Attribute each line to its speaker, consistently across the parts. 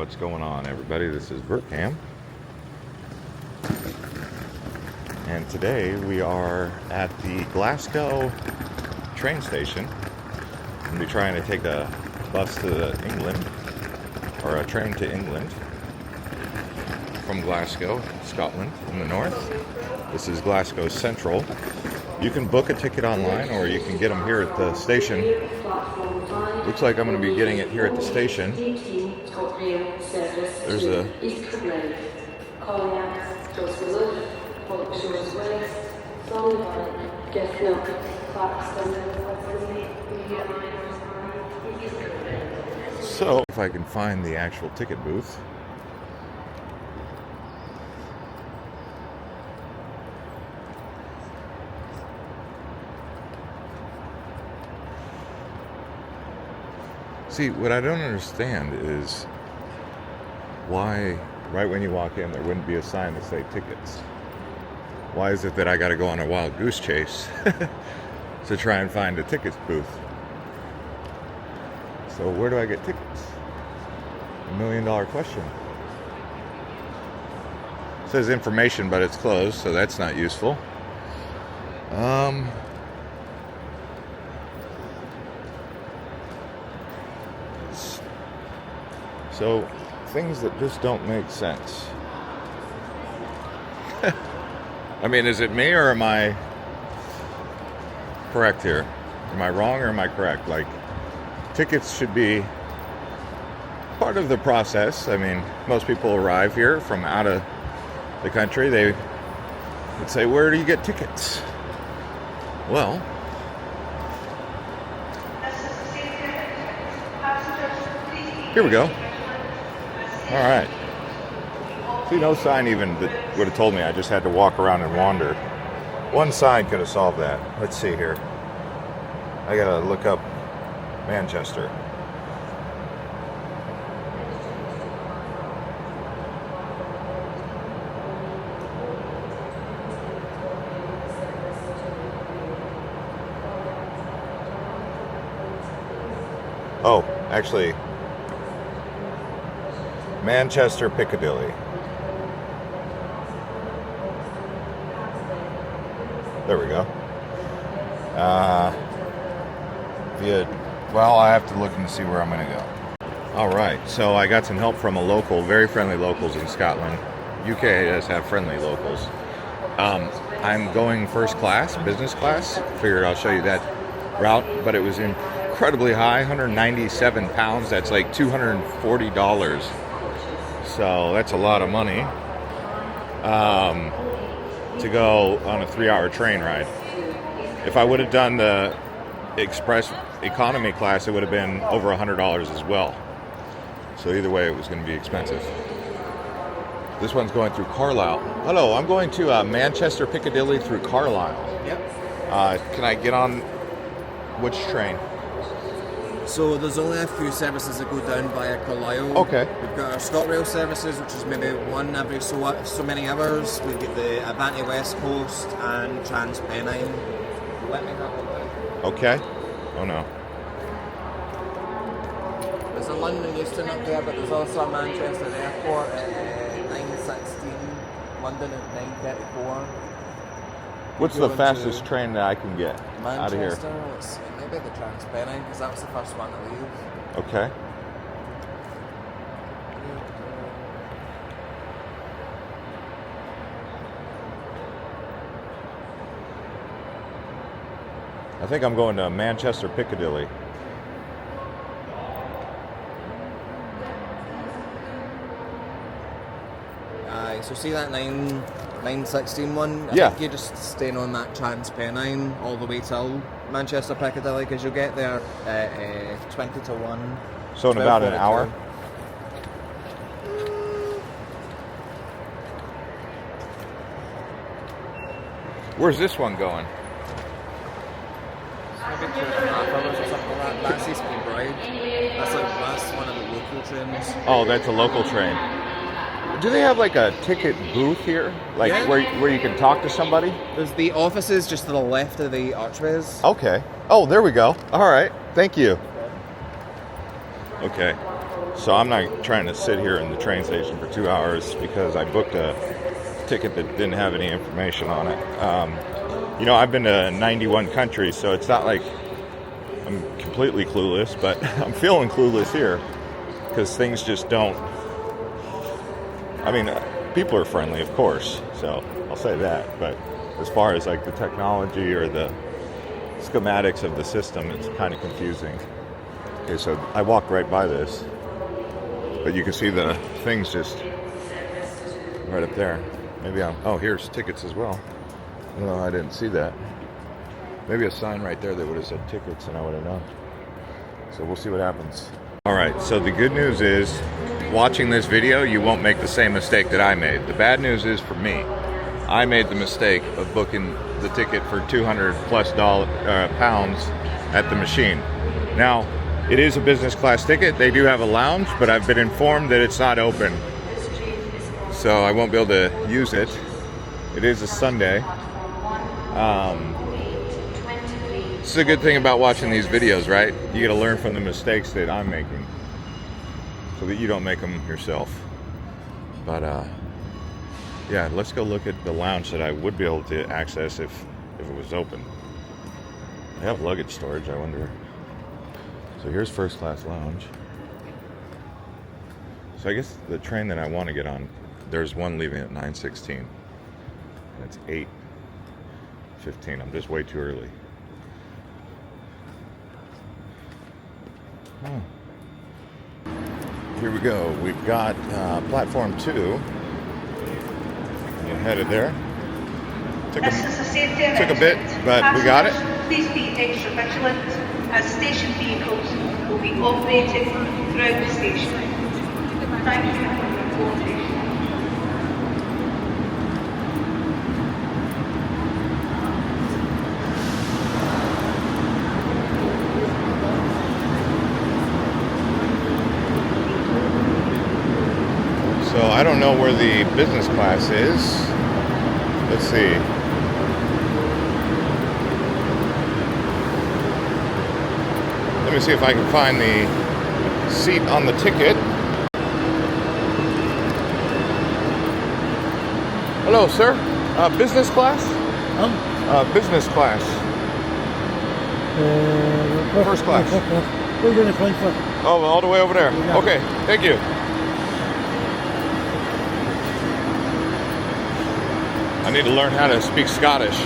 Speaker 1: What's going on, everybody? This is VirtCam, and today we are at the Glasgow train station. I'm going to be trying to take a bus to England, or a train to England from Glasgow, Scotland, in the north. This is Glasgow Central. You can book a ticket online, or you can get them here at the station. Looks like I'm going to be getting it here at the station. There's a so if I can find the actual ticket booth. See, what I don't understand is why, right when you walk in, there wouldn't be a sign that say tickets. Why is it that I got to go on a wild goose chase to try and find a tickets booth? So where do I get tickets? $1 million question. It says information, but it's closed, so that's not useful. So, things that just don't make sense. I mean, is it me, or am I correct here? Am I wrong, or am I correct? Like, tickets should be part of the process. I mean, most people arrive here from out of the country. They would say, where do you get tickets? Well, here we go. All right. See, no sign even that would have told me. I just had to walk around and wander. One sign could have solved that. Let's see here. I gotta look up Manchester. Oh, actually, Manchester, Piccadilly. There we go. Well, I have to look and see where I'm going to go. All right, so I got some help from a local, very friendly locals in Scotland. UK does have friendly locals. I'm going first class, business class. Figured I'll show you that route, but it was incredibly high, 197 pounds. That's like $240. So that's a lot of money to go on a 3-hour train ride. If I would have done the express economy class, it would have been over $100 as well. So either way, it was going to be expensive. This one's going through Carlisle. Hello, I'm going to Manchester, Piccadilly through Carlisle.
Speaker 2: Yep.
Speaker 1: Can I get on which train?
Speaker 2: So there's only a few services that go down via Carlisle.
Speaker 1: Okay.
Speaker 2: We've got our ScotRail services, which is maybe one every so many hours. We get the Avanti West Coast and TransPennine. Let me have a look.
Speaker 1: Okay. Oh no.
Speaker 2: There's a London Euston up there, but there's also a Manchester Airport at 9:16, London at 9:34.
Speaker 1: What's the fastest train that I can get out of here?
Speaker 2: Manchester, maybe the TransPennine, because that was the first one to leave.
Speaker 1: Okay. I think I'm going to Manchester, Piccadilly.
Speaker 2: So see that 9:16 one?
Speaker 1: Yeah.
Speaker 2: I think you're just staying on that TransPennine all the way till Manchester Piccadilly, because you'll get there at 20 to 1.
Speaker 1: So in about an hour? Where's this one going?
Speaker 2: Maybe 2.5 hours or something like that. That's Eastern Bride. That's one of the local trains.
Speaker 1: Oh, that's a local train. Do they have like a ticket booth here? Like
Speaker 2: Yeah.
Speaker 1: where you can talk to somebody?
Speaker 2: There's the offices just to the left of the archways.
Speaker 1: Okay. Oh, there we go. All right. Thank you. Okay. So I'm not trying to sit here in the train station for 2 hours because I booked a ticket that didn't have any information on it. You know, I've been to 91 countries, so it's not like I'm completely clueless, but I'm feeling clueless here because things just don't. I mean, people are friendly, of course, so I'll say that. But as far as like the technology or the schematics of the system, it's kind of confusing. Okay, so I walked right by this, but you can see the things just right up there. Maybe oh, here's tickets as well. No, I didn't see that. Maybe a sign right there that would have said tickets and I would have known. So we'll see what happens. All right, so the good news is, watching this video, you won't make the same mistake that I made. The bad news is for me, I made the mistake of booking the ticket for $200 plus pounds at the machine. Now, it is a business class ticket. They do have a lounge, but I've been informed that it's not open. So I won't be able to use it. It is a Sunday. This is a good thing about watching these videos, right? You gotta learn from the mistakes that I'm making so that you don't make them yourself. But yeah, let's go look at the lounge that I would be able to access if it was open. They have luggage storage, I wonder. So here's first class lounge. So I guess the train that I want to get on, there's one leaving at 9:16. That's 8:15. I'm just way too early. Here we go. We've got platform 2. You headed there. Took a bit, but we got it.
Speaker 3: Please be extra vigilant as station vehicles will be operated throughout the station. Thank you for your cooperation.
Speaker 1: So I don't know where the business class is. Let's see. Let me see if I can find the seat on the ticket. Hello, sir. Business class? Business class. First class.
Speaker 4: We're going to find for.
Speaker 1: Oh, all the way over there.
Speaker 4: Yeah.
Speaker 1: Okay, thank you. I need to learn how to speak Scottish.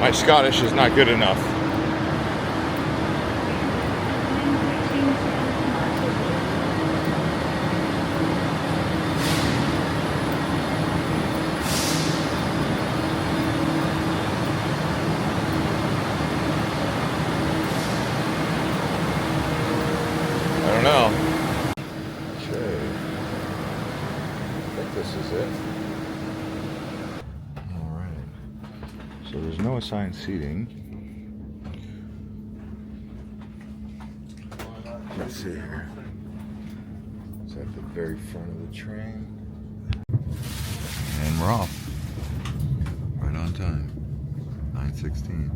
Speaker 1: My Scottish is not good enough. I don't know. Okay. I think this is it. So there's no assigned seating. Let's see here. It's at the very front of the train. And we're off. Right on time. 9:16.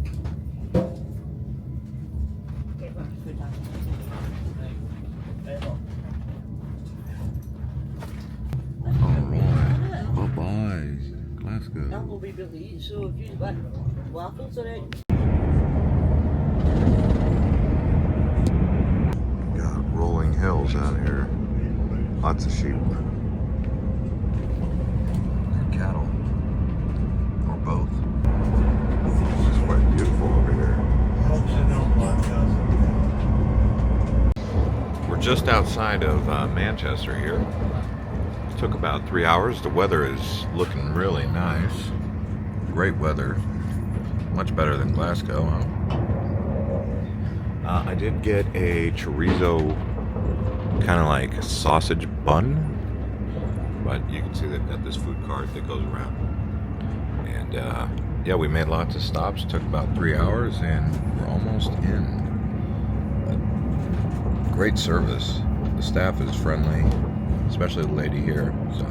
Speaker 1: Alright. Bye-bye. Glasgow.
Speaker 4: That will be Billy. So if you want waffles or anything.
Speaker 1: Got rolling hills out here. Lots of sheep. Or cattle. Or both. It's quite beautiful over here. We're just outside of Manchester here. It took about 3 hours. The weather is looking really nice. Great weather. Much better than Glasgow, huh? I did get a chorizo kind of like sausage bun, but you can see they've got this food cart that goes around. And yeah, we made lots of stops. Took about 3 hours and we're almost in. Great service. The staff is friendly, especially the lady here, so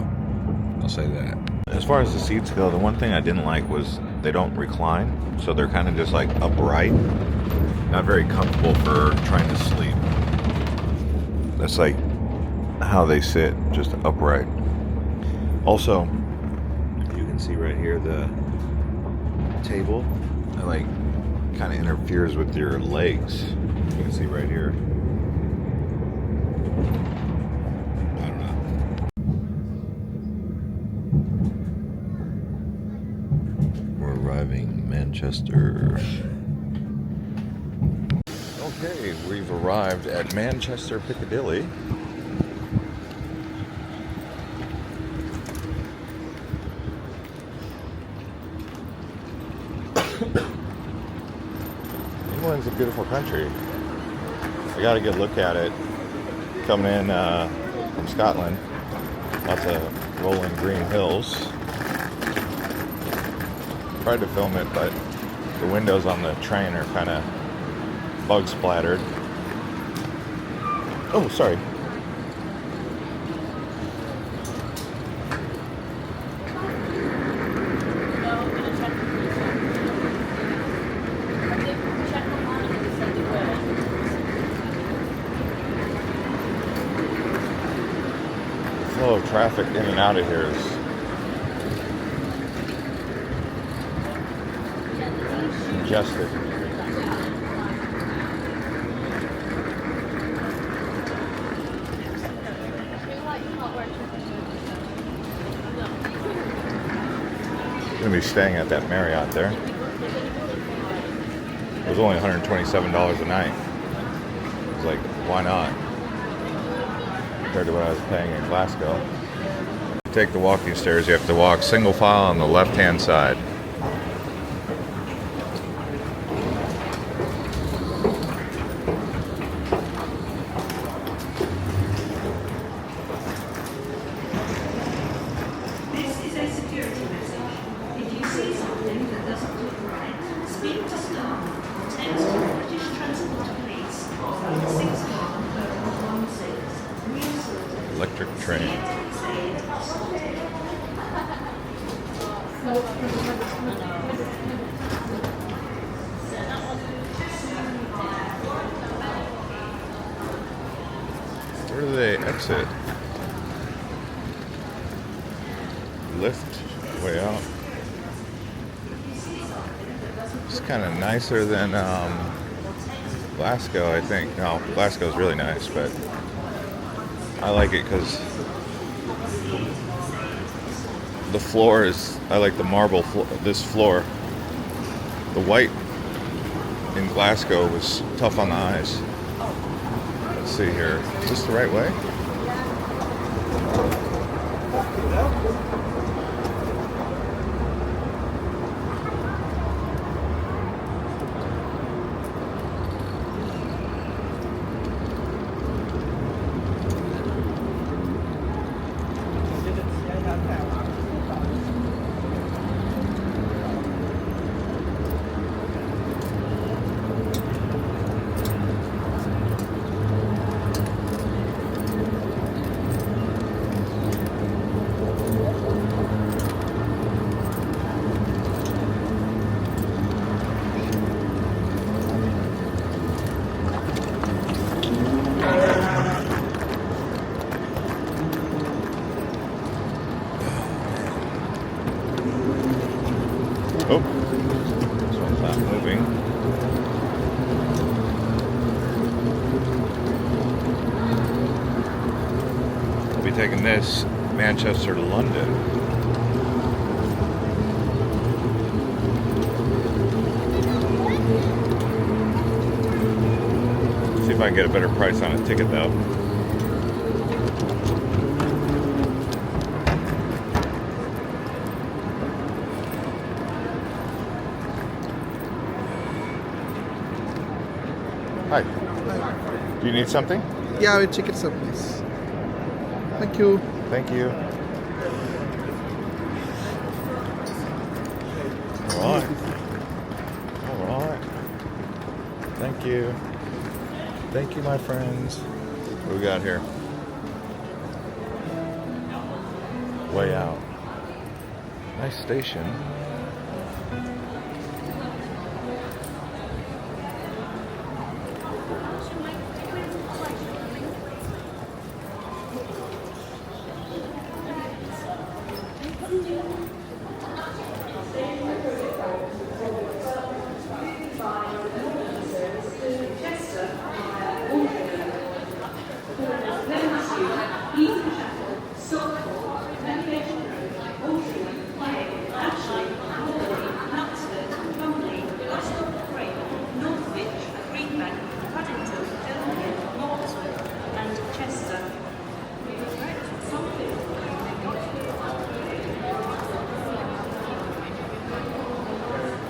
Speaker 1: I'll say that. As far as the seats go, the one thing I didn't like was they don't recline, so they're kind of just like upright. Not very comfortable for trying to sleep. That's like how they sit, just upright. Also, you can see right here the table, it like kind of interferes with your legs. You can see right here. I don't know. We're arriving in Manchester. Okay, we've arrived at Manchester Piccadilly. England's a beautiful country. I got a good look at it coming in from Scotland. Lots of rolling green hills. Tried to film it, but the windows on the train are kind of bug splattered. Oh, sorry. The flow of traffic in and out of here is congested. Gonna be staying at that Marriott there. It was only $127 a night. I was like, why not? Compared to what I was paying in Glasgow. To take the walking stairs, you have to walk single file on the left-hand side.
Speaker 5: This is a security message. If you see something that doesn't look right, speak to staff or text the British Transport Police on 6116.
Speaker 1: Electric train. Where do they exit? Lift way out. It's kind of nicer than Glasgow, I think. No, Glasgow's really nice, but I like it because the floor is, I like the marble this floor. The white in Glasgow was tough on the eyes. Let's see here. Is this the right way? Oh, this one's not moving. We'll be taking this Manchester to London. See if I can get a better price on a ticket though. Hi. Do you need something?
Speaker 6: Yeah, I will check it out, please. Thank you.
Speaker 1: Thank you. All right. All right. Thank you. Thank you, my friends. What we got here? Way out. Nice station.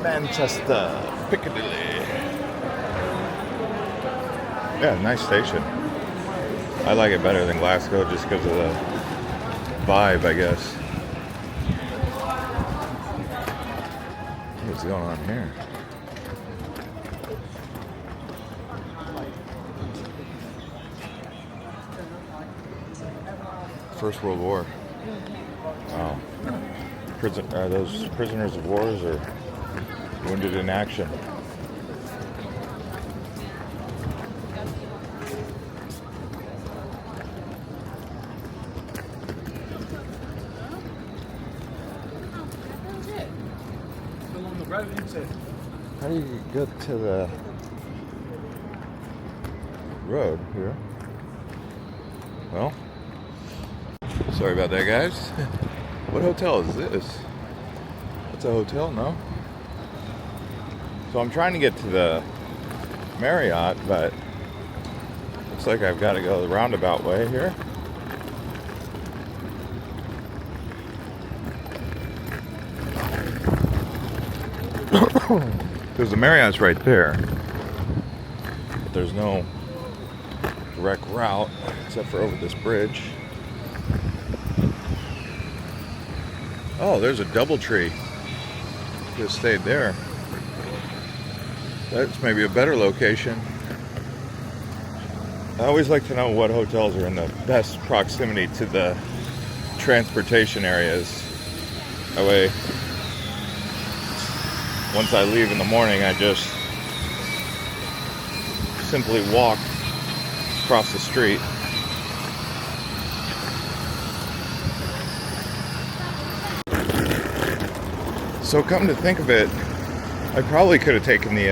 Speaker 1: Manchester, Piccadilly. Yeah, nice station. I like it better than Glasgow just because of the vibe, I guess. What's going on here? First World War. Wow. Are those prisoners of wars or wounded in action? How do you get to the road here? Well, sorry about that, guys. What hotel is this? It's a hotel, no? So I'm trying to get to the Marriott, but looks like I've got to go the roundabout way here. Because the Marriott's right there, but there's no direct route except for over this bridge. Oh, there's a DoubleTree. Just stayed there. That's maybe a better location. I always like to know what hotels are in the best proximity to the transportation areas. That way, once I leave in the morning, I just simply walk across the street. So come to think of it, I probably could have taken the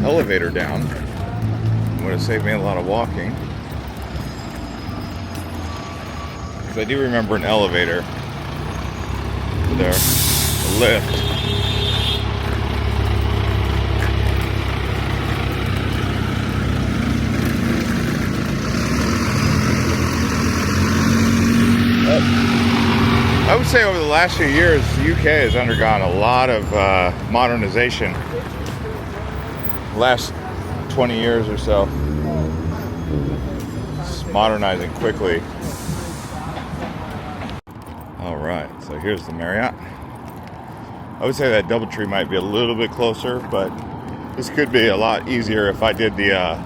Speaker 1: elevator down. It would have saved me a lot of walking. Because I do remember an elevator there, a lift. I would say over the last few years, the UK has undergone a lot of modernization. Last 20 years or so. It's modernizing quickly. Alright, so here's the Marriott. I would say that DoubleTree might be a little bit closer, but this could be a lot easier if I did the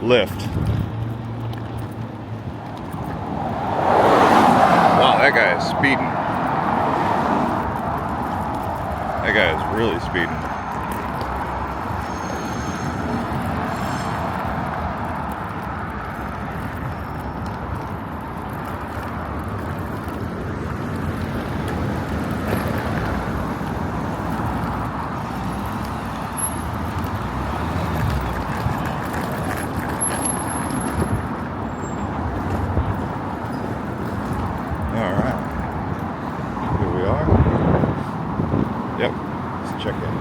Speaker 1: lift. Wow, that guy is speeding. That guy is really speeding. Alright, here we are. Yep, let's check in.